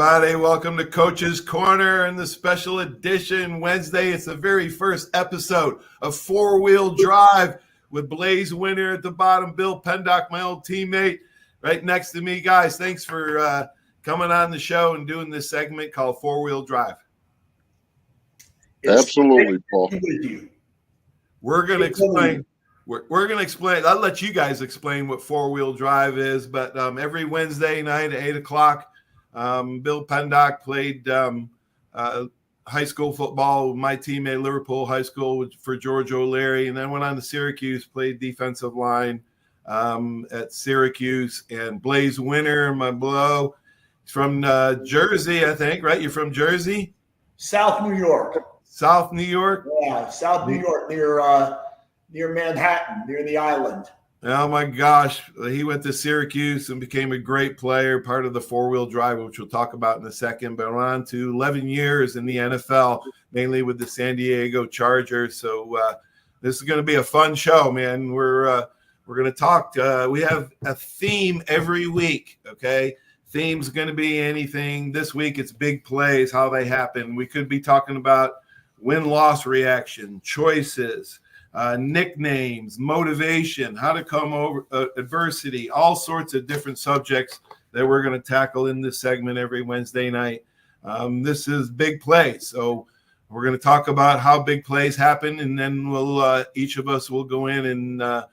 everybody. Welcome to Coach's Corner and the special edition Wednesday. It's the very first episode of Four Wheel Drive with Blaise winner at the bottom, Bill Pendock, my old teammate, right next to me. Guys, thanks for coming on the show and doing this segment called Four Wheel Drive. Absolutely, Paul. We're going to explain. We're going to explain. I'll let you guys explain what four-wheel drive is, but every Wednesday night at 8 o'clock, Bill Pendock played high school football with my team at Liverpool High School for George O'Leary, and then went on to Syracuse, played defensive line at Syracuse. And Blaise winner, my bro, he's from Jersey, I think, right? You're from Jersey? South New York. South New York? Yeah, South New York, near Manhattan, near the island. Oh, my gosh. He went to Syracuse and became a great player, part of the four-wheel drive, which we'll talk about in a second, but went on to 11 years in the NFL, mainly with the San Diego Chargers. So this is going to be a fun show, man. We're going to talk. We have a theme every week, okay? Theme's going to be anything. This week it's big plays, how they happen. We could be talking about win-loss reaction, choices, nicknames, motivation, how to come over adversity, all sorts of different subjects that we're going to tackle in this segment every Wednesday night. This is big plays. So we're going to talk about how big plays happen, and then we'll each of us will go in and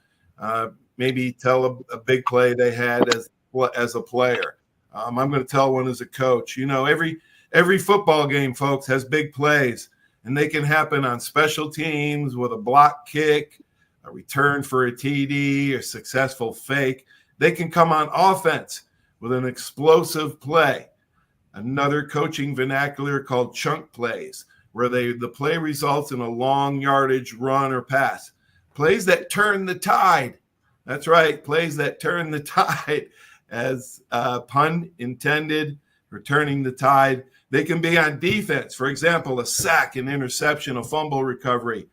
maybe tell a big play they had as a player. I'm going to tell one as a coach. You know, every football game, folks, has big plays. And they can happen on special teams with a block kick, a return for a TD, a successful fake. They can come on offense with an explosive play. Another coaching vernacular called chunk plays, where the play results in a long yardage run or pass. Plays that turn the tide. That's right, plays that turn the tide, as pun intended, returning the tide. They can be on defense. For example, a sack, an interception, a fumble recovery.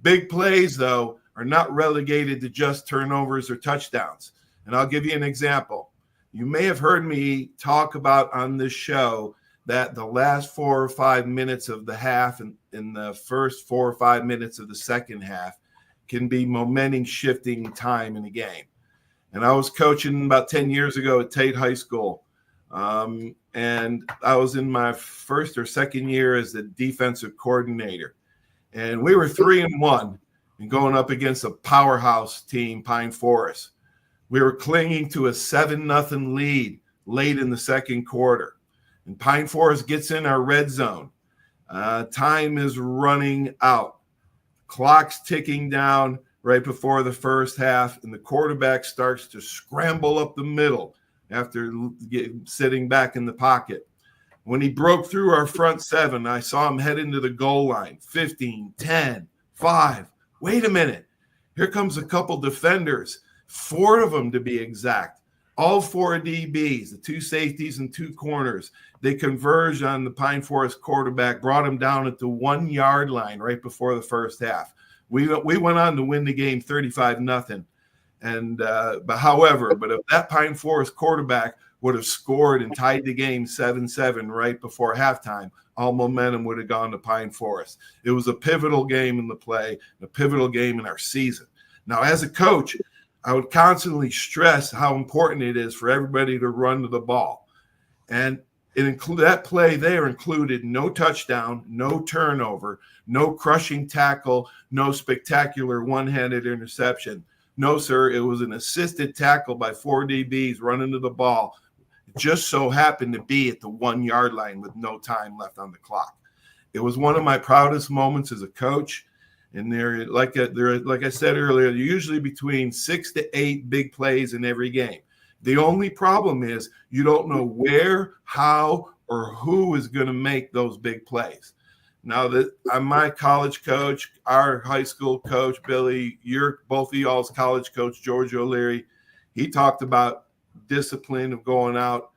Big plays, though, are not relegated to just turnovers or touchdowns. And I'll give you an example. You may have heard me talk about on this show that the last 4 or 5 minutes of the half and in the first 4 or 5 minutes of the second half can be momentum shifting time in a game. And I was coaching about 10 years ago at Tate High School. And I was in my first or second year as the defensive coordinator. And we were 3-1 and going up against a powerhouse team, Pine Forest. We were clinging to a 7-0 lead late in the second quarter. And Pine Forest gets in our red zone. Time is running out. Clock's ticking down right before the first half, and the quarterback starts to scramble up the middle after sitting back in the pocket. When he broke through our front seven, I saw him head into the goal line. 15, 10, 5. Wait a minute. Here comes a couple defenders, 4 of them to be exact. All 4 DBs, the 2 safeties and 2 corners. They converged on the Pine Forest quarterback, brought him down at the 1-yard line right before the first half. We went on to win the game 35-0. And but if that Pine Forest quarterback would have scored and tied the game 7-7 right before halftime, all momentum would have gone to Pine Forest. It was a pivotal game in the play, a pivotal game in our season. Now, as a coach, I would constantly stress how important it is for everybody to run to the ball. And that play there included no touchdown, no turnover, no crushing tackle, no spectacular one-handed interception. No, sir, it was an assisted tackle by 4 DBs running to the ball. It just so happened to be at the 1-yard line with no time left on the clock. It was one of my proudest moments as a coach. And like I said earlier, usually between 6 to 8 big plays in every game. The only problem is you don't know where, how, or who is going to make those big plays. Now that I'm my college coach, our high school coach, Billy, both of y'all's college coach, George O'Leary, he talked about discipline of going out,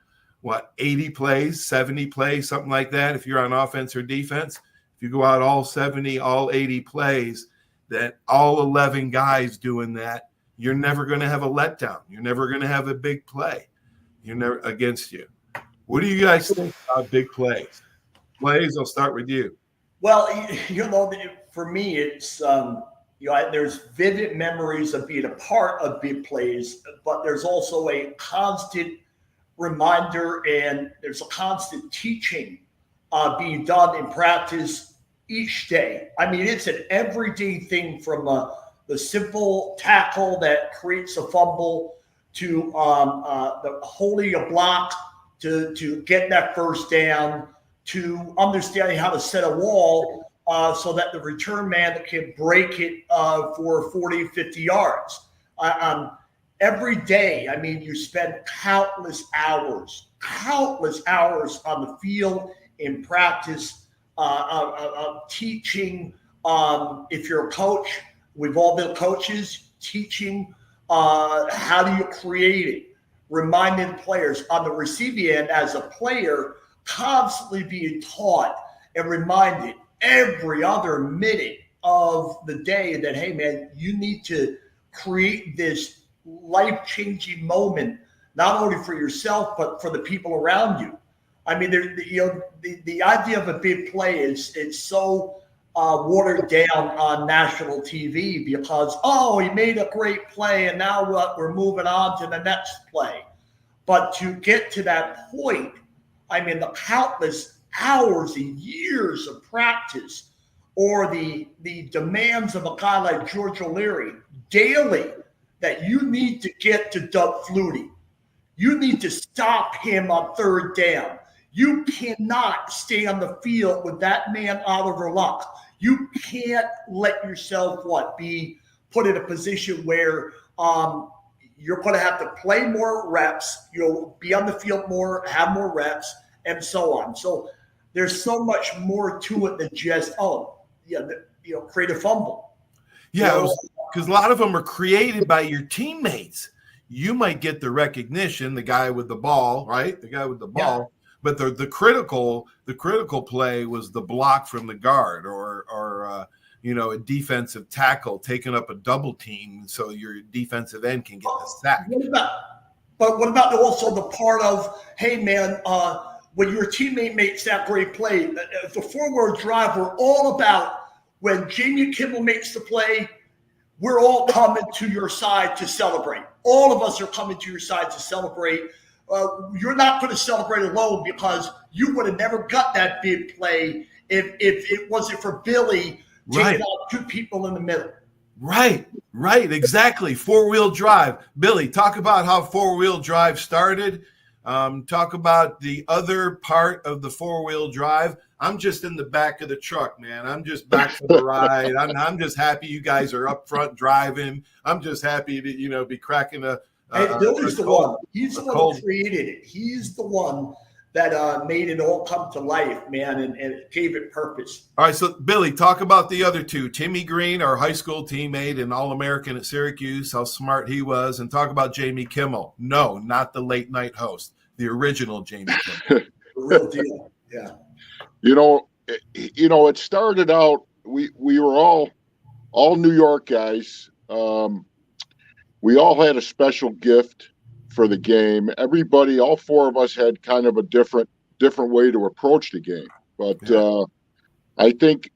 80 plays, 70 plays, something like that. If you're on offense or defense, if you go out all 70, all 80 plays, that all 11 guys doing that, you're never going to have a letdown. You're never going to have a big play. You're never against you. What do you guys think about big plays? Blaise, I'll start with you. Well, for me, it's there's vivid memories of being a part of big plays, but there's also a constant reminder and there's a constant teaching being done in practice each day. I mean, it's an everyday thing from the simple tackle that creates a fumble to the holding a block to get that first down to understanding how to set a wall so that the return man can break it for 40, 50 yards. Every day, I mean, you spend countless hours on the field in practice, teaching. If you're a coach, we've all been coaches, teaching how do you create it, reminding players on the receiving end as a player, constantly being taught and reminded every other minute of the day that, hey, man, you need to create this life-changing moment, not only for yourself, but for the people around you. I mean, the idea of a big play it's so watered down on national TV because, he made a great play and now we're moving on to the next play. But to get to that point, I mean, the countless hours and years of practice or the demands of a guy like George O'Leary daily that you need to get to Doug Flutie. You need to stop him on third down. You cannot stay on the field with that man Oliver Luck. You can't let yourself be put in a position where you're going to have to play more reps. You'll be on the field more, have more reps, and so on. So there's so much more to it than just create a fumble. Yeah, because a lot of them are created by your teammates. You might get the recognition, the guy with the ball, right? The guy with the ball. Yeah. But the critical play was the block from the guard or a defensive tackle taking up a double team so your defensive end can get the sack. What about also the part of, hey, man, when your teammate makes that great play, the forward drive, we're all about when Jamie Kimmel makes the play, we're all coming to your side to celebrate. All of us are coming to your side to celebrate. You're not going to celebrate alone because you would have never got that big play if it wasn't for Billy taking out two people in the middle. Right, exactly. Four-wheel drive. Billy, talk about how four-wheel drive started. Talk about the other part of the four-wheel drive. I'm just in the back of the truck, man. I'm just back for the ride. I'm just happy you guys are up front driving. I'm just happy to be cracking a. Hey, Billy's the one. He's the one that created it. He's the one that made it all come to life, man, and gave it purpose. All right, so Billy, talk about the other two. Timmy Green, our high school teammate and All-American at Syracuse, how smart he was, and talk about Jamie Kimmel. No, not the late night host, the original Jamie Kimmel. The real deal, yeah. It started out. We were all New York guys. We all had a special gift for the game. Everybody, all four of us had kind of a different way to approach the game. But I think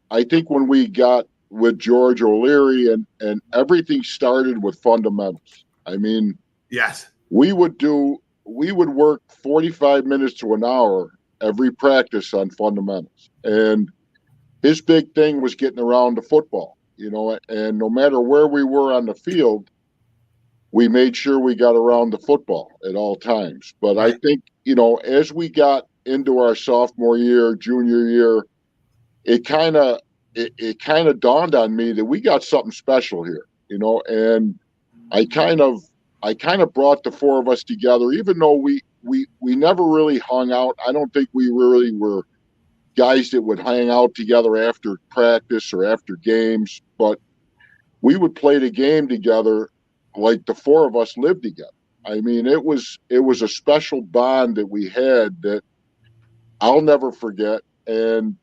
when we got with George O'Leary and everything started with fundamentals. I mean, yes, we would work 45 minutes to an hour every practice on fundamentals. And his big thing was getting around the football, and no matter where we were on the field, we made sure we got around the football at all times. But I think, as we got into our sophomore year, junior year, it kind of dawned on me that we got something special here, and I kind of brought the four of us together, even though we never really hung out. I don't think we really were guys that would hang out together after practice or after games, but we would play the game together like the four of us lived together. I mean, it was a special bond that we had that I'll never forget. And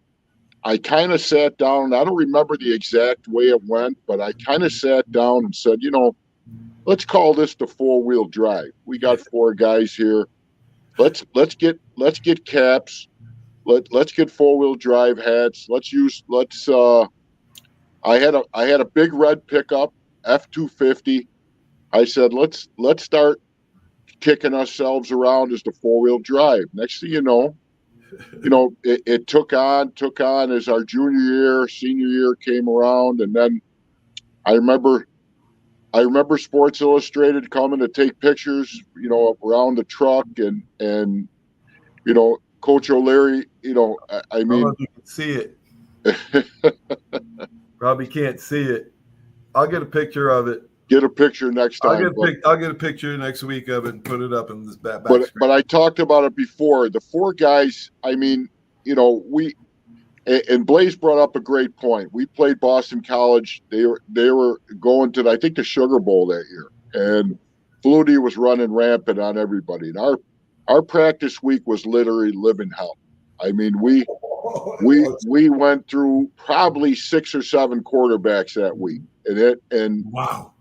I kind of sat down. I don't remember the exact way it went, but I kind of sat down and said, let's call this the four-wheel drive. We got four guys here. Let's get let's get caps. Let's get 4-wheel drive hats. I had a big red pickup, F-250. I said, let's start kicking ourselves around as the 4-wheel drive. Next thing you know, it took on as our senior year came around. And then I remember Sports Illustrated coming to take pictures, around the truck and Coach O'Leary, I mean, you can see it. Probably can't see it. I'll get a picture of it. Get a picture next time. I'll get a picture next week of it and put it up in this back. But I talked about it before. The 4 guys, I mean, and Blaise brought up a great point. We played Boston College. They were going to, I think, the Sugar Bowl that year. And Flutie was running rampant on everybody. And our practice week was literally living hell. I mean, we went through probably 6 or 7 quarterbacks that week. And wow.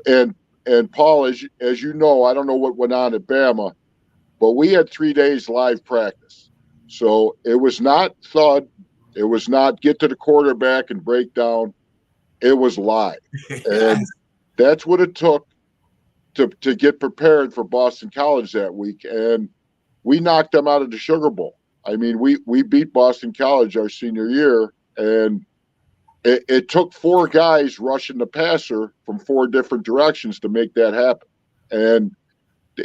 And Paul, as you know, I don't know what went on at Bama, but we had 3 days live practice. So it was not thud. It was not get to the quarterback and break down. It was live. And that's what it took to get prepared for Boston College that week. And we knocked them out of the Sugar Bowl. I mean, we beat Boston College our senior year, and it took 4 guys rushing the passer from 4 different directions to make that happen. And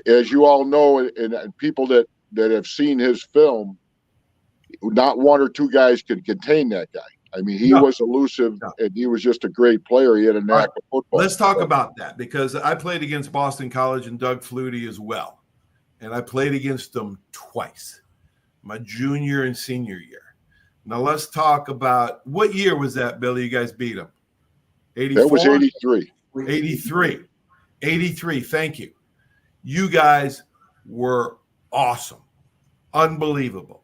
as you all know, and people that have seen his film, not 1 or 2 guys could contain that guy. I mean, he was elusive, and he was just a great player. He had a knack for football. Let's talk about that, because I played against Boston College and Doug Flutie as well. And I played against them twice, my junior and senior year. Now let's talk about, what year was that, Billy? You guys beat them? 84? That was 83. 83. Thank you. You guys were awesome. Unbelievable.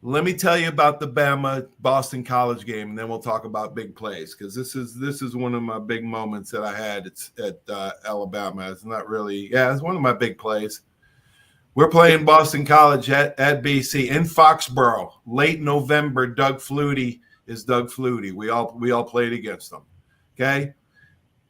Let me tell you about the Bama Boston College game, and then we'll talk about big plays, because this is one of my big moments that I had at Alabama. It's not really, it's one of my big plays. We're playing Boston College at BC in Foxborough, late November. Doug Flutie is Doug Flutie. We all played against them. Okay,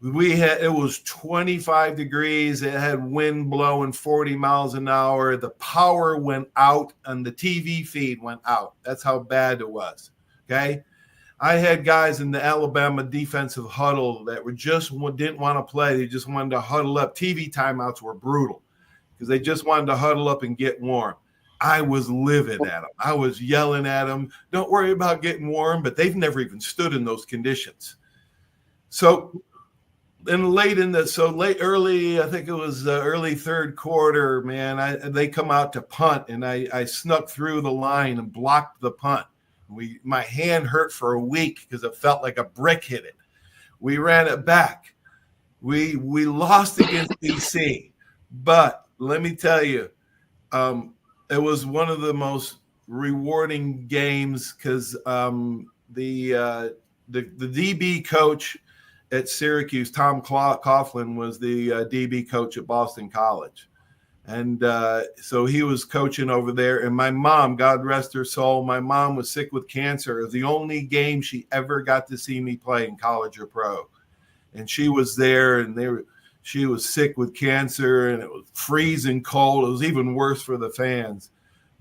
it was 25 degrees. It had wind blowing 40 miles an hour. The power went out and the TV feed went out. That's how bad it was. Okay, I had guys in the Alabama defensive huddle that didn't want to play. They just wanted to huddle up. TV timeouts were brutal, because they just wanted to huddle up and get warm. I was livid at them. I was yelling at them, don't worry about getting warm, but they've never even stood in those conditions. So early, I think it was early third quarter, man, they come out to punt, and I snuck through the line and blocked the punt. My hand hurt for a week because it felt like a brick hit it. We ran it back. We lost against BC, but let me tell you, it was one of the most rewarding games, because the DB coach at Syracuse, Tom Coughlin, was the DB coach at Boston College. And so he was coaching over there. And my mom, God rest her soul, my mom was sick with cancer. It was the only game she ever got to see me play in college or pro. And she was there, and she was sick with cancer, and it was freezing cold. It was even worse for the fans.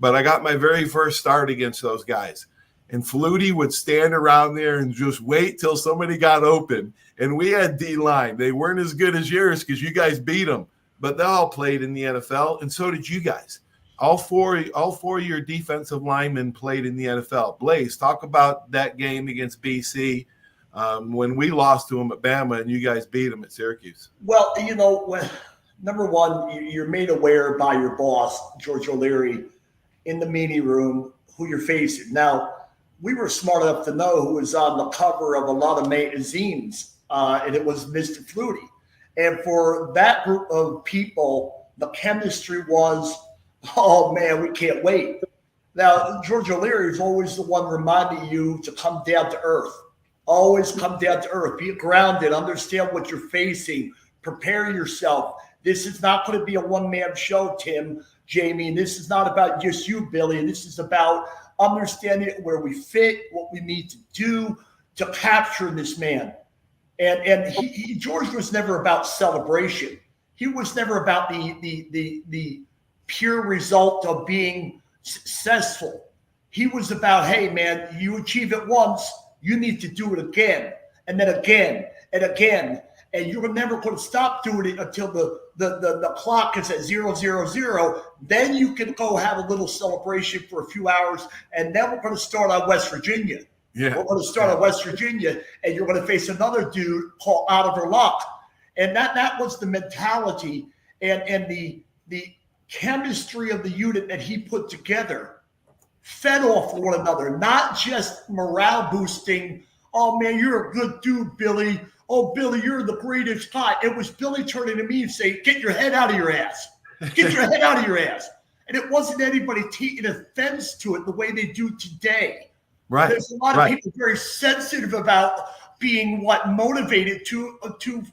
But I got my very first start against those guys. And Flutie would stand around there and just wait till somebody got open. And we had D-line. They weren't as good as yours because you guys beat them. But they all played in the NFL, and so did you guys. All four of your defensive linemen played in the NFL. Blaise, talk about that game against BC. When we lost to them at Bama and you guys beat them at Syracuse. Well, number one, you're made aware by your boss, George O'Leary, in the meeting room who you're facing. Now, we were smart enough to know who was on the cover of a lot of magazines, and it was Mr. Flutie. And for that group of people, the chemistry was, oh, man, we can't wait. Now, George O'Leary is always the one reminding you to come down to earth. Always come down to earth. Be grounded. Understand what you're facing. Prepare yourself. This is not going to be a one-man show, Tim, Jamie. And this is not about just you, Billy. And this is about understanding where we fit, what we need to do to capture this man. And George was never about celebration. He was never about the pure result of being successful. He was about, hey, man, you achieve it once, you need to do it again, and then again, and again. And you're never going to stop doing it until the clock is at 0:00. Then you can go have a little celebration for a few hours, and then we're going to start on West Virginia. Yeah. We're going to start on West Virginia, and you're going to face another dude called Oliver Luck. And that was the mentality and the chemistry of the unit that he put together, fed off one another, not just morale boosting. Oh, man, you're a good dude, Billy. Oh, Billy, you're the greatest guy. It was Billy turning to me and saying, get your head out of your ass. Get your head out of your ass. And it wasn't anybody taking offense to it the way they do today. Right. There's a lot of people very sensitive about being motivated to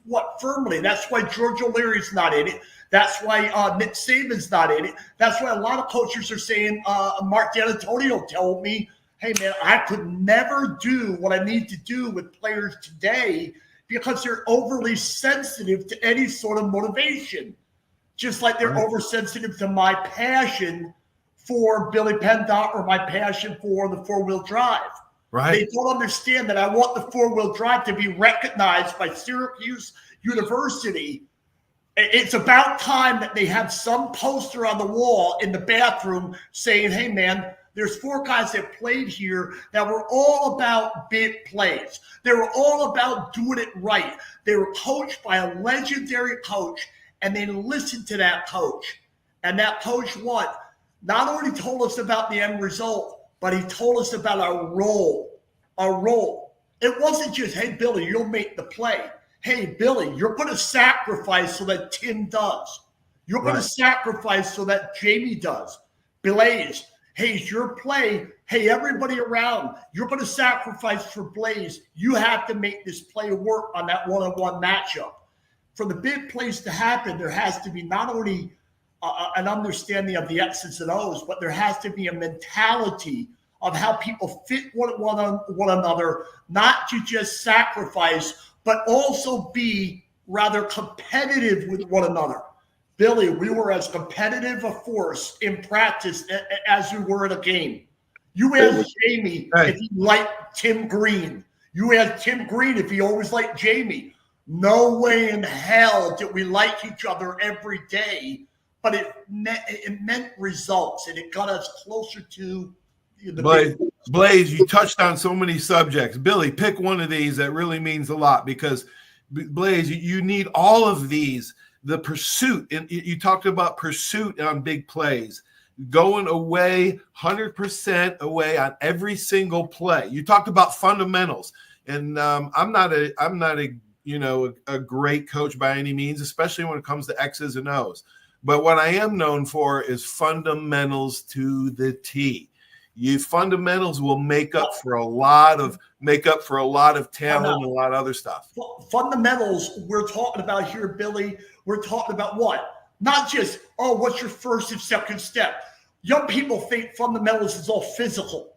what firmly. That's why George O'Leary's not in it. That's why Nick Saban's not in it. That's why a lot of coaches are saying, Mark D'Antonio told me, hey, man, I could never do what I need to do with players today because they're overly sensitive to any sort of motivation, just like they're oversensitive to my passion for Billy Pendock or my passion for the four-wheel drive. Right. They don't understand that I want the four-wheel drive to be recognized by Syracuse University. It's about time that they have some poster on the wall in the bathroom saying, hey, man, there's 4 guys that played here that were all about big plays. They were all about doing it right. They were coached by a legendary coach, and they listened to that coach. And that coach, not only told us about the end result, but he told us about our role. Our role. It wasn't just, hey, Billy, you'll make the play. Hey, Billy, you're going to sacrifice so that Tim does. You're going to sacrifice so that Jamie does. Blaise, hey, it's your play. Hey, everybody around, you're going to sacrifice for Blaise. You have to make this play work on that one-on-one matchup. For the big plays to happen, there has to be not only an understanding of the X's and O's, but there has to be a mentality of how people fit one another, not to just sacrifice, but also be rather competitive with one another. Billy, we were as competitive a force in practice as we were in a game. You asked Jamie if he liked Tim Green. You asked Tim Green if he always liked Jamie. No way in hell did we like each other every day, but it meant results, and it got us closer to the Blaise, you touched on so many subjects. Billy, pick one of these that really means a lot, because Blaise, you need all of these. The pursuit, and you talked about pursuit on big plays, going away 100% away on every single play. You talked about fundamentals, and I'm not a great coach by any means, especially when it comes to X's and O's. But what I am known for is fundamentals to the T. Fundamentals will make up for a lot of talent and a lot of other stuff. Fundamentals we're talking about here, Billy. We're talking about what? Not just, what's your first and second step? Young people think fundamentals is all physical.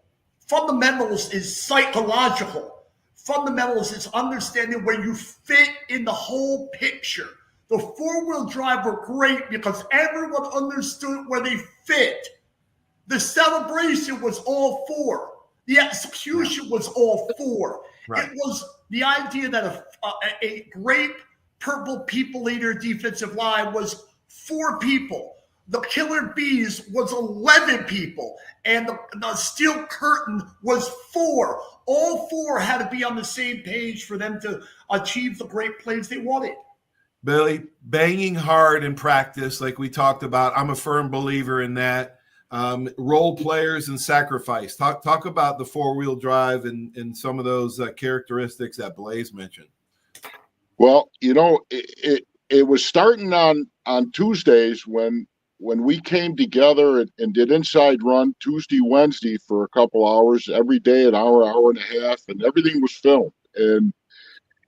Fundamentals is psychological. Fundamentals is understanding where you fit in the whole picture. The four-wheel drive were great because everyone understood where they fit. The celebration was all 4. The execution was all 4. Right. It was the idea that a great purple people eater defensive line was 4 people. The Killer Bees was 11 people. And the Steel Curtain was 4. All 4 had to be on the same page for them to achieve the great plays they wanted. Billy, banging hard in practice, like we talked about. I'm a firm believer in that. Role players and sacrifice. Talk about the four-wheel drive and some of those characteristics that Blaise mentioned. Well, it was starting on Tuesdays when we came together and did inside run Tuesday, Wednesday for a couple hours every day, an hour and a half, and everything was filmed. And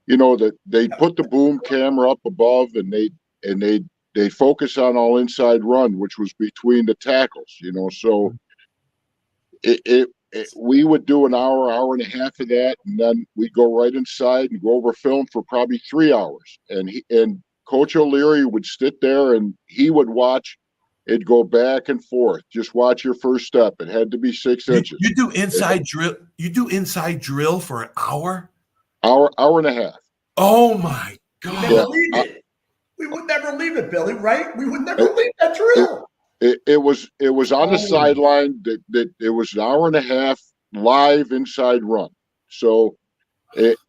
that they put the boom camera up above, and they'd they focus on all inside run, which was between the tackles, so we would do an hour and a half of that, and then we'd go right inside and go over film for probably 3 hours. And Coach O'Leary would sit there and he would watch it go back and forth. Just watch your first step. It had to be 6 inches. You do inside drill. You do inside drill for an hour? Hour and a half. Oh my God. Never leave it. We would never leave it, Billy, right? We would never leave that drill. It was on the sideline that it was an hour and a half live inside run. So,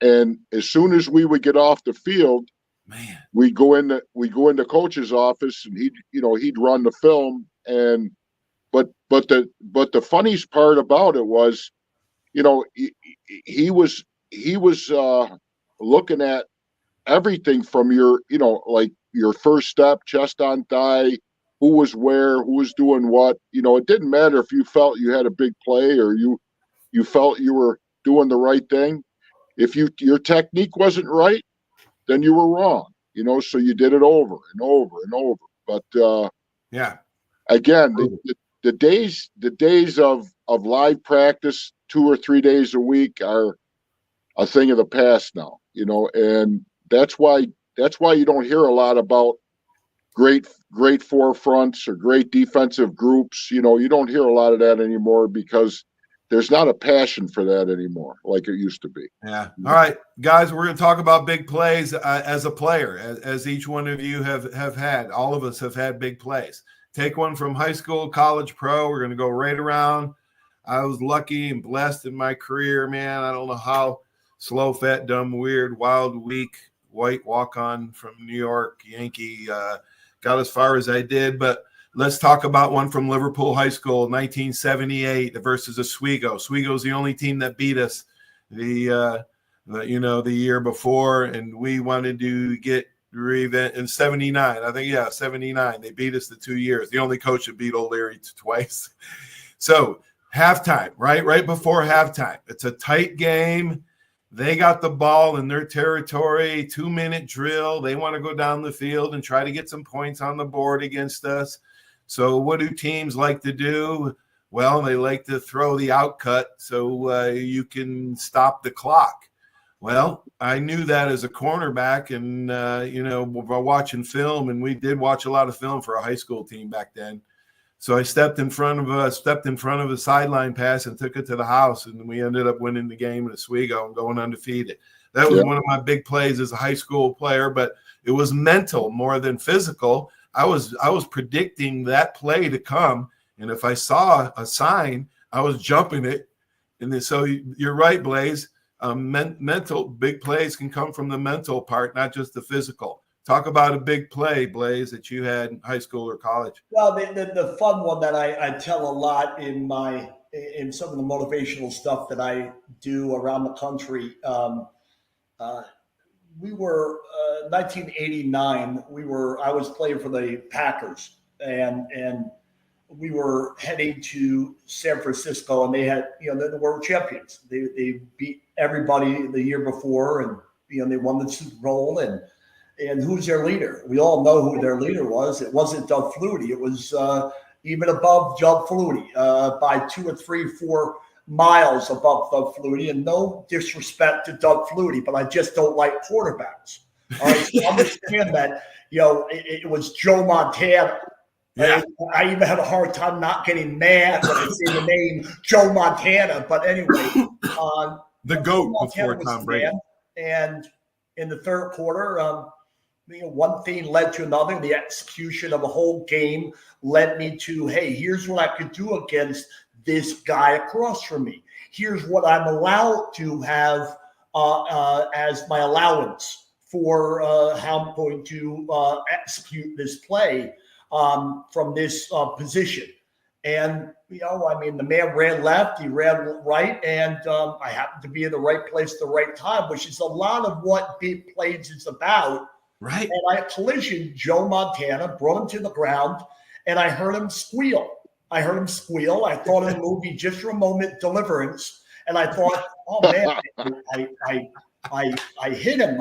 and as soon as we would get off the field, man, we go into coach's office and he'd run the film. And but the funniest part about it was, he was looking at everything from your like your first step, chest on thigh, who was where, who was doing what. It didn't matter if you felt you had a big play or you felt you were doing the right thing. If your technique wasn't right, then you were wrong. So you did it over and over and over. But again, the days of live practice 2 or 3 days a week are a thing of the past now. And that's why you don't hear a lot about great forefronts or great defensive groups. You don't hear a lot of that anymore because there's not a passion for that anymore like it used to be. Yeah. All right, guys, we're going to talk about big plays as a player, as each one of you have had. All of us have had big plays. Take one from high school, college, pro. We're going to go right around. I was lucky and blessed in my career, man. I don't know how slow, fat, dumb, weird, wild, weak, white walk-on from New York, Yankee, got as far as I did. But let's talk about one from Liverpool High School, 1978 versus Oswego. Oswego's the only team that beat us the year before, and we wanted to get revenge in 79. I think, 79. They beat us the 2 years. The only coach that beat O'Leary twice. So halftime, right before halftime. It's a tight game. They got the ball in their territory, 2-minute drill. They want to go down the field and try to get some points on the board against us. So what do teams like to do? Well, they like to throw the outcut so you can stop the clock. Well, I knew that as a cornerback, and we're watching film, and we did watch a lot of film for a high school team back then. So I stepped in front of a sideline pass and took it to the house, and we ended up winning the game in Oswego and going undefeated. That was one of my big plays as a high school player, but it was mental more than physical. I was predicting that play to come, and if I saw a sign, I was jumping it. And then, so you're right, Blaise. Mental big plays can come from the mental part, not just the physical. Talk about a big play, Blaise, that you had in high school or college. Well, the fun one that I tell a lot in some of the motivational stuff that I do around the country. We were 1989. I was playing for the Packers, and we were heading to San Francisco, and they had they're the world champions. They beat everybody the year before, and they won the Super Bowl. And who's their leader? We all know who their leader was. It wasn't Doug Flutie. It was even above Doug Flutie by 2 or 3, 4 miles above Doug Flutie. And no disrespect to Doug Flutie, but I just don't like quarterbacks. All right, so understand that it was Joe Montana. Yeah. I even have a hard time not getting mad when I say the name Joe Montana. But anyway, the GOAT before Tom Brady. And in the third quarter, one thing led to another. The execution of a whole game led me to, hey, here's what I could do against this guy across from me. Here's what I'm allowed to have as my allowance for how I'm going to execute this play from this position. And, the man ran left, he ran right, and I happened to be in the right place at the right time, which is a lot of what big plays is about. Right. And I collisioned Joe Montana, brought him to the ground, and I heard him squeal. I thought in the movie Just for a Moment, Deliverance, and I thought, oh man, I hit him.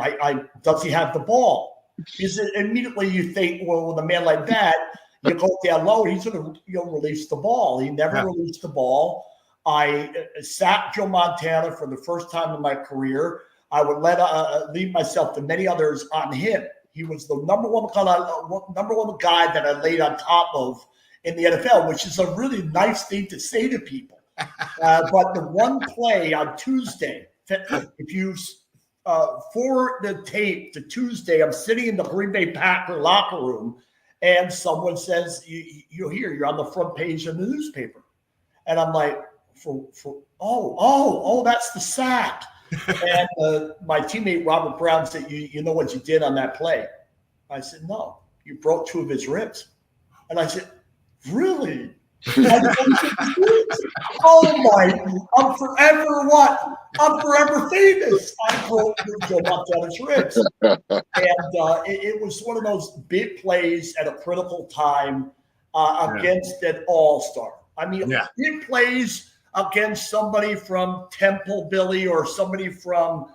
Does he have the ball? Because immediately you think, well, with a man like that, you go down low, he's going to release the ball. He never released the ball. I sacked Joe Montana for the first time in my career. I would leave myself to many others on him. He was the number one guy that I laid on top of in the NFL, which is a really nice thing to say to people. But the one play on Tuesday, if you forward the tape to Tuesday, I'm sitting in the Green Bay Packer locker room, and someone says, you're on the front page of the newspaper. And I'm like, that's the sack. And my teammate Robert Brown said, you know what you did on that play? I said, no, you broke 2 of his ribs. And I said, really? Oh my, I'm forever famous. I broke Joe Montana's ribs. And it was one of those big plays at a critical time against an all-star. I mean, big plays against somebody from Temple Billy or somebody from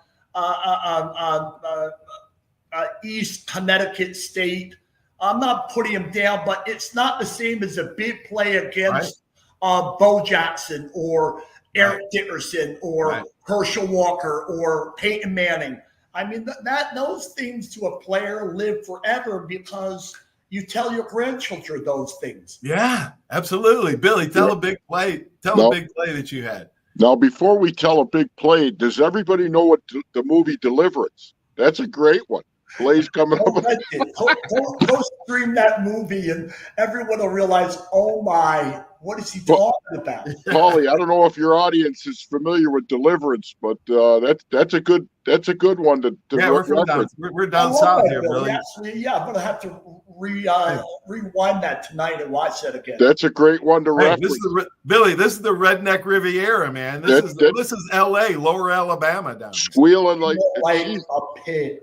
East Connecticut State. I'm not putting him down, but it's not the same as a big play against Bo Jackson or Eric Dickerson or Herschel Walker or Peyton Manning. I mean, those things to a player live forever because you tell your grandchildren those things. Yeah, absolutely. Billy, tell a big play. Tell a big play that you had. Now, before we tell a big play, does everybody know what the movie Deliverance? That's a great one. Blaise coming up. Go stream that movie and everyone will realize, oh my, what is he talking about? Paulie, I don't know if your audience is familiar with Deliverance, but that's a good one to we're down south here, Billy. Actually, I'm gonna have to rewind that tonight and watch that again. That's a great one to reference. Billy, this is the Redneck Riviera, man. This is L.A., Lower Alabama down. Squealing like a pig.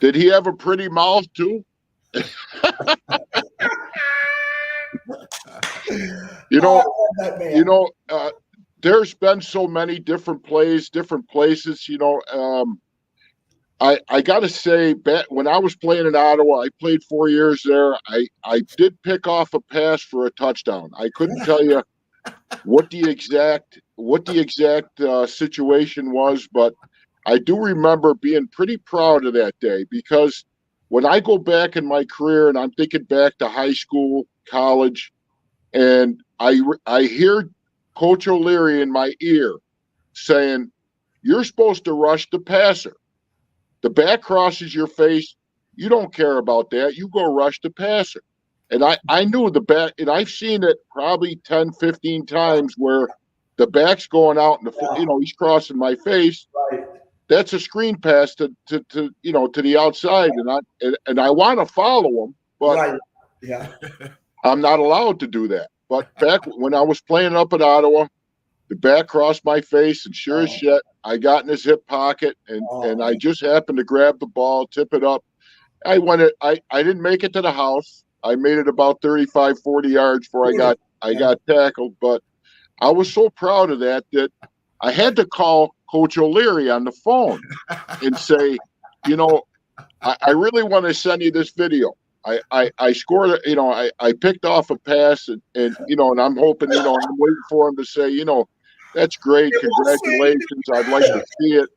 Did he have a pretty mouth too? There's been so many different plays, different places. I got to say, when I was playing in Ottawa, I played 4 years there. I did pick off a pass for a touchdown. I couldn't tell you what the exact situation was, but I do remember being pretty proud of that day because when I go back in my career and I'm thinking back to high school, college, and I hear Coach O'Leary in my ear saying, you're supposed to rush the passer. The back crosses your face. You don't care about that. You go rush the passer. And I knew the back, and I've seen it probably 10, 15 times where the back's going out and he's crossing my face. Right. That's a screen pass to the outside, and I want to follow him, but I'm not allowed to do that. But back when I was playing up in Ottawa, the back crossed my face, and sure as shit, I got in his hip pocket, and I just happened to grab the ball, tip it up. I didn't make it to the house. I made it about 35, 40 yards before I got tackled, but I was so proud of that I had to call Coach O'Leary on the phone and say, I really want to send you this video. I scored, I picked off a pass and I'm hoping, I'm waiting for him to say, that's great. Congratulations. I'd like to see it.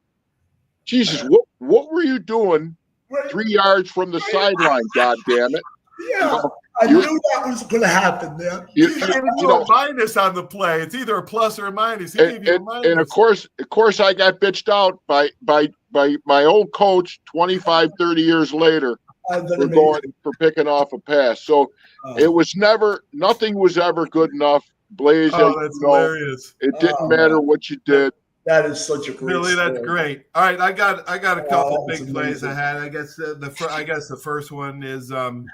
Jesus, what were you doing 3 yards from the sideline? God damn it. Yeah. I knew that was going to happen, man. You a minus on the play. It's either a plus or a minus. And of course, I got bitched out by my old coach 25, 30 years later for picking off a pass. So nothing was ever good enough. Blaise, that's hilarious. It didn't matter what you did. That is such a great Billy, that's great. All right, I got a couple big plays I had. I guess the first one is it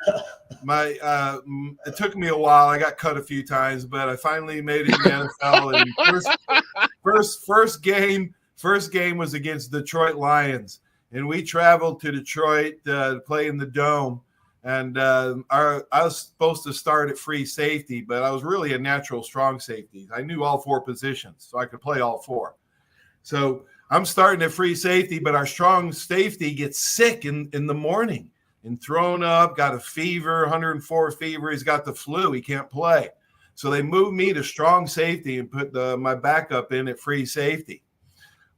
took me a while. I got cut a few times, but I finally made it in the NFL. And first game was against Detroit Lions, and we traveled to Detroit to play in the Dome. And I was supposed to start at free safety, but I was really a natural strong safety. I knew all 4 positions, so I could play all 4. So I'm starting at free safety, but our strong safety gets sick in the morning. and thrown up, got a fever, 104 fever. He's got the flu. He can't play. So they moved me to strong safety and put my backup in at free safety.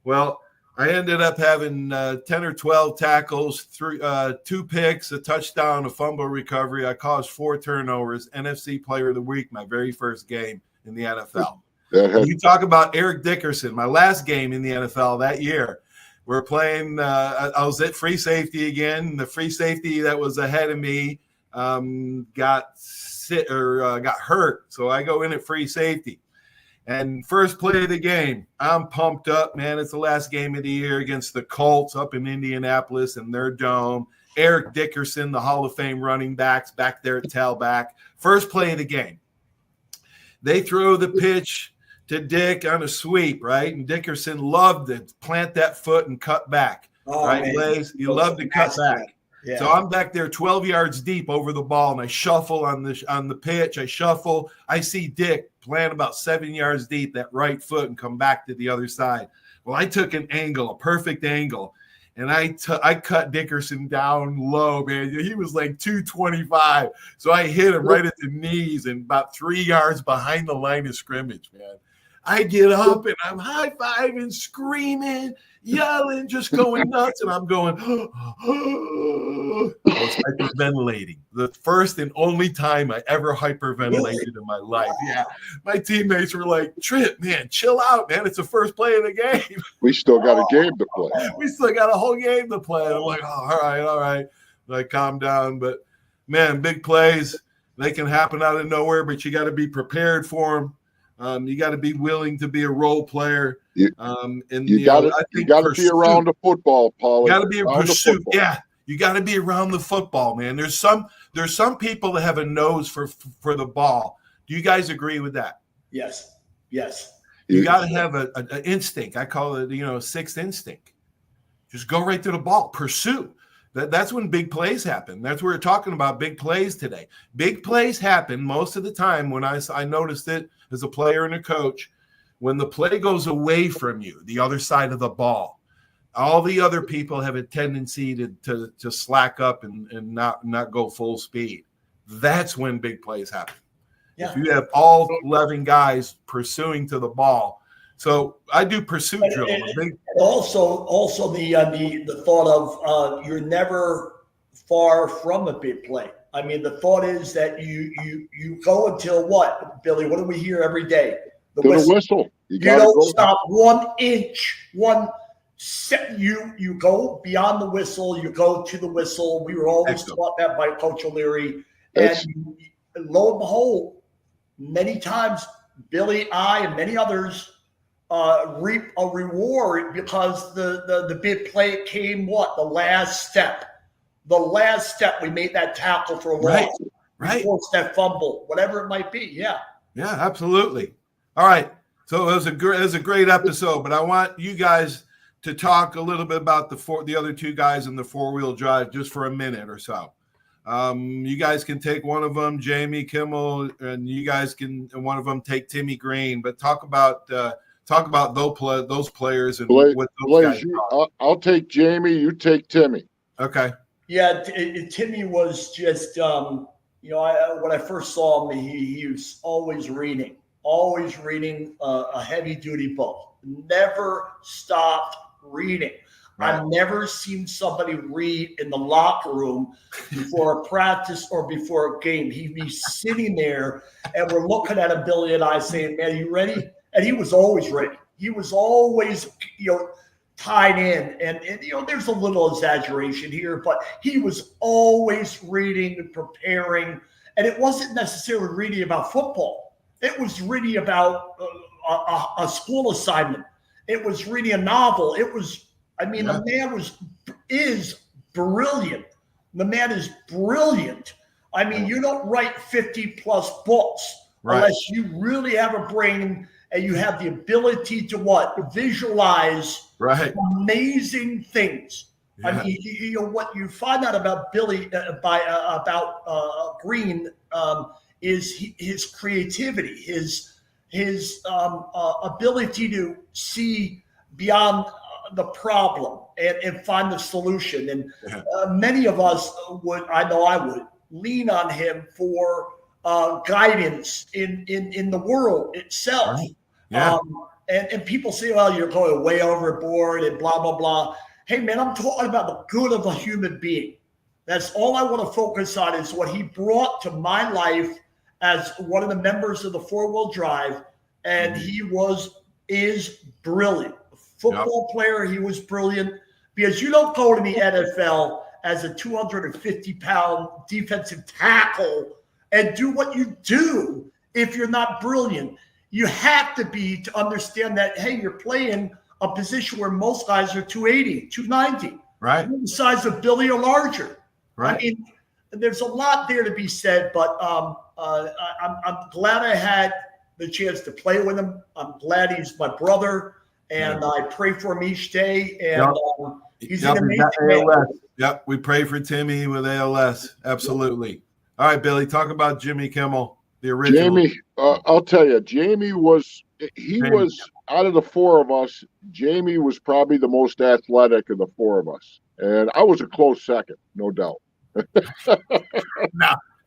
Well, I ended up having 10 or 12 tackles, 2 picks, a touchdown, a fumble recovery. I caused 4 turnovers, NFC Player of the Week, my very first game in the NFL. You talk about Eric Dickerson, my last game in the NFL that year. We're playing, I was at free safety again. The free safety that was ahead of me got hurt. So I go in at free safety. And first play of the game, I'm pumped up, man. It's the last game of the year against the Colts up in Indianapolis in their dome. Eric Dickerson, the Hall of Fame running backs back there at tailback. First play of the game. They throw the pitch to Dick on a sweep, right? And Dickerson loved to plant that foot and cut back, right, Blaise? You love to cut back. Yeah. So I'm back there 12 yards deep over the ball, and I shuffle on the pitch. I shuffle. I see Dick plant about 7 yards deep, that right foot, and come back to the other side. Well, I took an angle, a perfect angle, and I cut Dickerson down low, man. He was like 225. So I hit him right at the knees and about 3 yards behind the line of scrimmage, man. I get up and I'm high-fiving, screaming, yelling, just going nuts. And I'm going, I was hyperventilating. The first and only time I ever hyperventilated in my life. Yeah. My teammates were like, Trip, man, chill out, man. It's the first play of the game. We still got a game to play. We still got a whole game to play. And I'm like, all right. I calm down. But, man, big plays, they can happen out of nowhere, but you got to be prepared for them. You got to be willing to be a role player. You got to be around the football, Paul. You got to be in pursuit. Yeah, you got to be around the football, man. There's some people that have a nose for the ball. Do you guys agree with that? Yes. You got to have an instinct. I call it, sixth instinct. Just go right to the ball. Pursue. That's when big plays happen. That's what we're talking about, big plays today. Big plays happen most of the time when I noticed it as a player and a coach, when the play goes away from you, the other side of the ball. All the other people have a tendency to slack up and not go full speed. That's when big plays happen. Yeah. If you have all 11 guys pursuing to the ball. So I do pursuit drill. Also the thought of you're never far from a big play. I mean, the thought is that you go until what, Billy? What do we hear every day? The whistle. You don't stop 1 inch. You go beyond the whistle. You go to the whistle. We were always taught that by Coach O'Leary. And lo and behold, many times Billy, I, and many others reap a reward because the big play came what? The last step. The last step, we made that tackle for a loss. Right. Forced that fumble, whatever it might be. Yeah. Yeah, absolutely. All right. So it was a great episode, but I want you guys to talk a little bit about the other two guys in the four-wheel drive just for a minute or so. You guys can take one of them, Jamie Kimmel, and you guys can, and one of them take Timmy Green. But talk about those players and Blaise, what those guys are. I'll take Jamie. You take Timmy. Okay. Yeah, Timmy was just, when I first saw him, he was always reading a heavy-duty book. Never stopped reading. Right. I've never seen somebody read in the locker room before a practice or before a game. He'd be sitting there, and we're looking at him, Billy and I, saying, man, are you ready? And he was always ready. He was always, tied in. And there's a little exaggeration here, but he was always reading and preparing. And it wasn't necessarily reading about football. It was reading about a school assignment. It was reading a novel. It was, the man is brilliant. The man is brilliant. I mean, you don't write 50 plus books unless you really have a brain and you have the ability to visualize amazing things. Yeah. I mean, what you find out about Billy about Green is his creativity, his ability to see beyond the problem and find the solution. And many of us would, I know I would, lean on him for guidance in the world itself. Right. Yeah. And people say, well, you're going way overboard and blah, blah, blah. Hey, man, I'm talking about the good of a human being. That's all I want to focus on is what he brought to my life as one of the members of the four-wheel drive. And he is brilliant. Football player, he was brilliant. Because you don't go to the NFL as a 250-pound defensive tackle and do what you do if you're not brilliant. You have to be to understand that, hey, you're playing a position where most guys are 280, 290. Right. The size of Billy or larger. Right. I mean, there's a lot there to be said, but I'm glad I had the chance to play with him. I'm glad he's my brother, and I pray for him each day. And he's an amazing man. Yep, we pray for Timmy with ALS. Absolutely. All right, Billy, talk about Jimmy Kimmel, the original. Jamie, I'll tell you, Jamie was out of the four of us, Jamie was probably the most athletic of the four of us. And I was a close second, no doubt.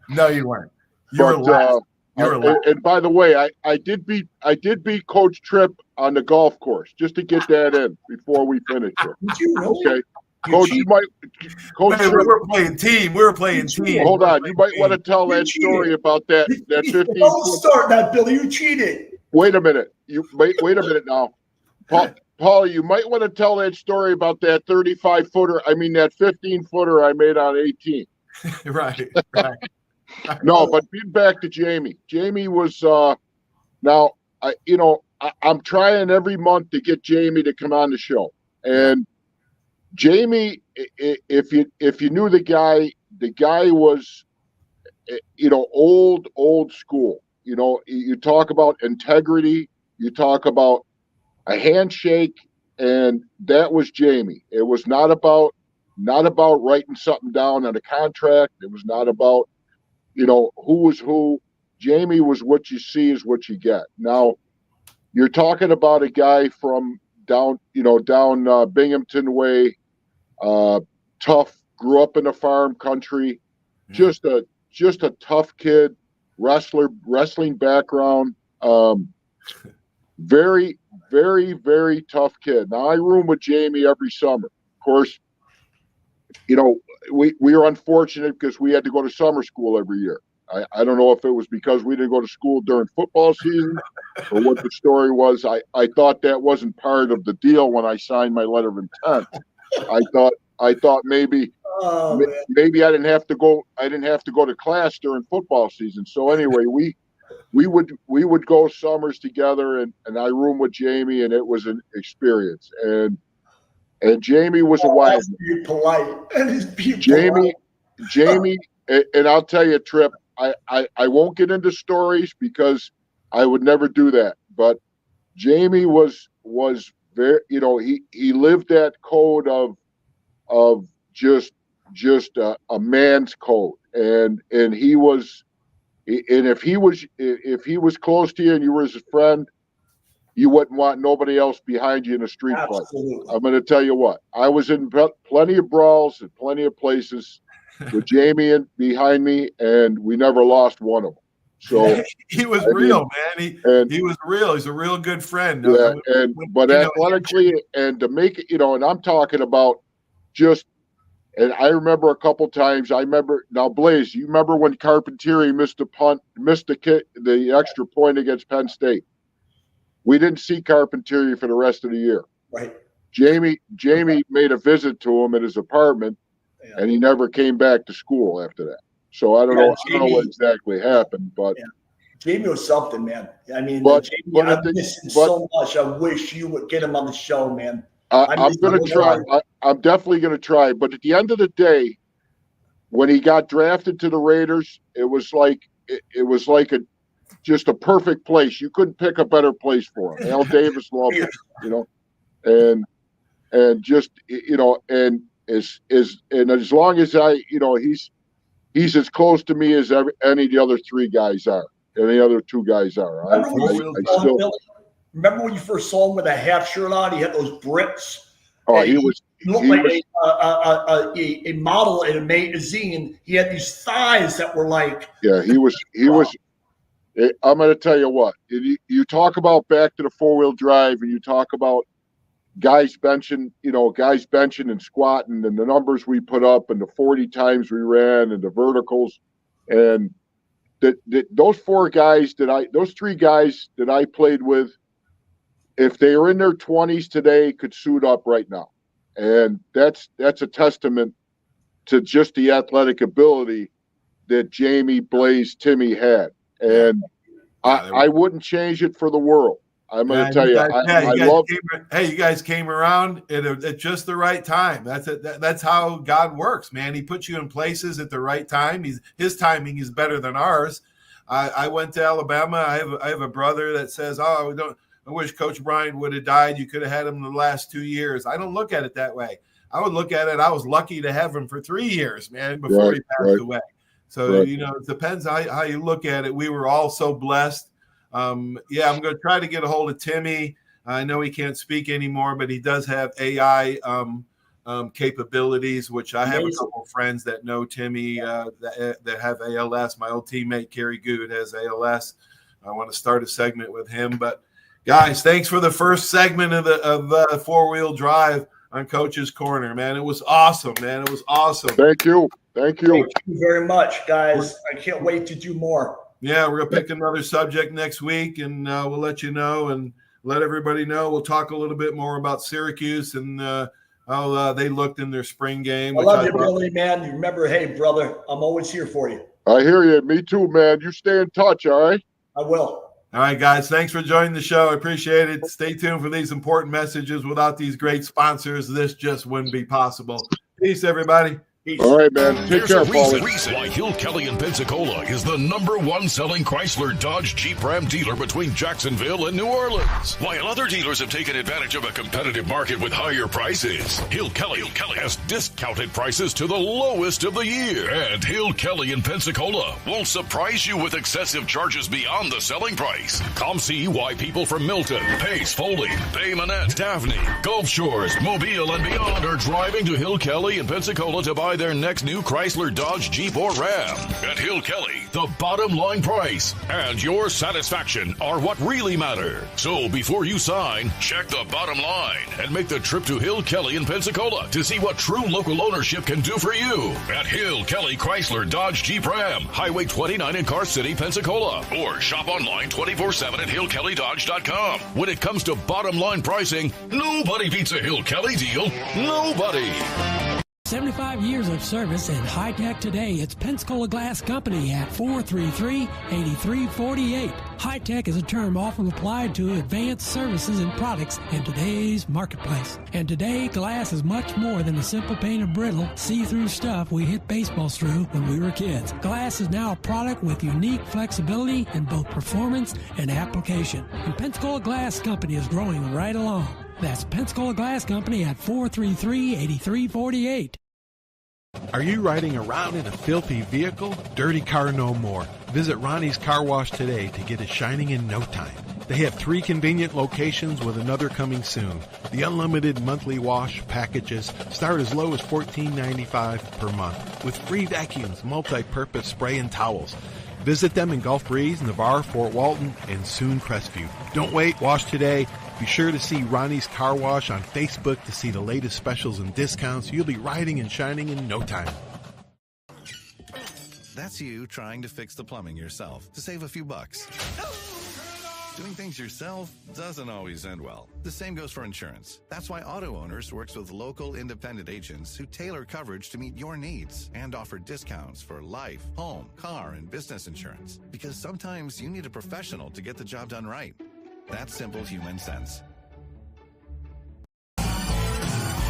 No, you weren't. You were last. And by the way, I did beat Coach Tripp on the golf course, just to get that in before we finish here. Did you really? Okay. Coach, we were playing team. We were playing team. Hold on. You might want to tell that story about that 15. Don't start that, Billy. You cheated. Wait a minute. Wait a minute now. Paul, you might want to tell that story about that 35-footer. I mean, that 15-footer I made on 18. Right. No, but being back to Jamie. Jamie was I'm trying every month to get Jamie to come on the show. And Jamie, if you knew the guy was, old school. You talk about integrity, you talk about a handshake, and that was Jamie. It was not about writing something down on a contract. It was not about, who was who. Jamie was what you see is what you get. Now, you're talking about a guy from down Binghamton way, tough, grew up in a farm country, just a tough kid, wrestling background, very, very, very tough kid. Now I room with Jamie every summer. Of course, we were unfortunate because we had to go to summer school every year. I don't know if it was because we didn't go to school during football season or what the story was. I thought that wasn't part of the deal when I signed my letter of intent. I thought maybe I didn't have to go. I didn't have to go to class during football season. So anyway, we would go summers together, and I roomed with Jamie, and it was an experience. And Jamie was a wild man. Polite. Jamie, and I'll tell you, Tripp, I won't get into stories because I would never do that. But Jamie was very, he lived that code of just a man's code, and he was, and if he was close to you and you were his friend, you wouldn't want nobody else behind you in a street fight. I'm going to tell you what, I was in plenty of brawls and plenty of places with Jamie behind me, and we never lost one of them. So he was real, man. He was real. He's a real good friend. Yeah, but athletically, and to make it, and I'm talking about just. And I remember a couple times. Now, Blaise, you remember when Carpentieri missed the extra point against Penn State? We didn't see Carpentieri for the rest of the year. Right. Jamie made a visit to him at his apartment, and he never came back to school after that. So I don't know what exactly happened, but Jamie was something, man. I mean, Jamie, I miss him so much. I wish you would get him on the show, man. I'm going to try. I'm definitely going to try. But at the end of the day, when he got drafted to the Raiders, it was like just a perfect place. You couldn't pick a better place for him. Al Davis loved him, and just and as long as he's as close to me as any of the other three guys are. Any other two guys are. Remember when you first saw him with a half shirt on? He had those bricks. Oh, He looked like a model in a magazine. He had these thighs that were like. Yeah, he was. I'm going to tell you what. You talk about back to the four-wheel drive, and you talk about guys benching and squatting, and the numbers we put up, and the 40 times we ran, and the verticals, and those three guys that I played with, if they are in their 20s today, could suit up right now, and that's a testament to just the athletic ability that Jamie, Blaise, Timmy had. And I wouldn't change it for the world. I'm going to tell you, you guys came around at just the right time. That's how God works, man. He puts you in places at the right time. His timing is better than ours. I went to Alabama. I have a brother that says, I wish Coach Bryant would have died. You could have had him the last 2 years. I don't look at it that way. I would look at it, I was lucky to have him for 3 years, man, before he passed away. So, it depends how you look at it. We were all so blessed. I'm going to try to get a hold of Timmy. I know he can't speak anymore, but he does have AI capabilities, which I have a couple of friends that know Timmy that have ALS. My old teammate, Kerry Good, has ALS. I want to start a segment with him. But, guys, thanks for the first segment of four-wheel drive on Coach's Corner, man. It was awesome, man. It was awesome. Thank you. Thank you very much, guys. I can't wait to do more. Yeah, we're going to pick another subject next week, and we'll let you know and let everybody know. We'll talk a little bit more about Syracuse and how they looked in their spring game. I love you, Billy, man. You remember, hey, brother, I'm always here for you. I hear you. Me too, man. You stay in touch, all right? I will. All right, guys. Thanks for joining the show. I appreciate it. Stay tuned for these important messages. Without these great sponsors, this just wouldn't be possible. Peace, everybody. Peace. All right, man. Take care, Paulie. Reason why Hill Kelly in Pensacola is the #1 selling Chrysler, Dodge, Jeep, Ram dealer between Jacksonville and New Orleans. While other dealers have taken advantage of a competitive market with higher prices, Hill Kelly has discounted prices to the lowest of the year. And Hill Kelly in Pensacola won't surprise you with excessive charges beyond the selling price. Come see why people from Milton, Pace, Foley, Bay Minette, Daphne, Gulf Shores, Mobile, and beyond are driving to Hill Kelly in Pensacola to buy their next new Chrysler, Dodge, Jeep, or Ram. At Hill Kelly, the bottom line price and your satisfaction are what really matter. So before you sign, check the bottom line and make the trip to Hill Kelly in Pensacola to see what true local ownership can do for you. At Hill Kelly Chrysler, Dodge, Jeep, Ram, Highway 29 in Car City, Pensacola. Or shop online 24/7 at hillkellydodge.com. When it comes to bottom line pricing, nobody beats a Hill Kelly deal. Nobody. 75 years of service and high tech today. It's Pensacola Glass Company at 433-8348. High tech is a term often applied to advanced services and products in today's marketplace. And today, glass is much more than the simple painted brittle, see-through stuff we hit baseballs through when we were kids. Glass is now a product with unique flexibility in both performance and application. And Pensacola Glass Company is growing right along. That's Pensacola Glass Company at 433-8348. Are you riding around in a filthy vehicle? Dirty car no more. Visit Ronnie's Car Wash today to get it shining in no time. They have 3 convenient locations with another coming soon. The unlimited monthly wash packages start as low as $14.95 per month with free vacuums, multi-purpose spray and towels. Visit them in Gulf Breeze, Navarre, Fort Walton, and soon Crestview. Don't wait, wash today. Be sure to see Ronnie's Car Wash on Facebook to see the latest specials and discounts. You'll be riding and shining in no time. That's you trying to fix the plumbing yourself to save a few bucks. Doing things yourself doesn't always end well. The same goes for insurance. That's why Auto Owners works with local independent agents who tailor coverage to meet your needs and offer discounts for life, home, car, and business insurance. Because sometimes you need a professional to get the job done right. That's simple human sense.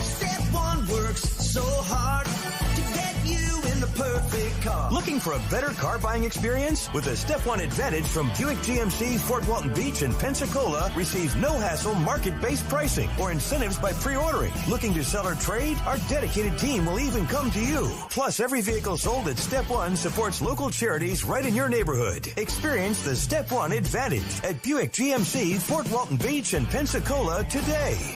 Step One works so hard to get you in the perfect car. Looking for a better car buying experience? With the Step One Advantage from Buick GMC, Fort Walton Beach, and Pensacola, receive no-hassle market-based pricing or incentives by pre-ordering. Looking to sell or trade? Our dedicated team will even come to you. Plus, every vehicle sold at Step One supports local charities right in your neighborhood. Experience the Step One Advantage at Buick GMC, Fort Walton Beach, and Pensacola today.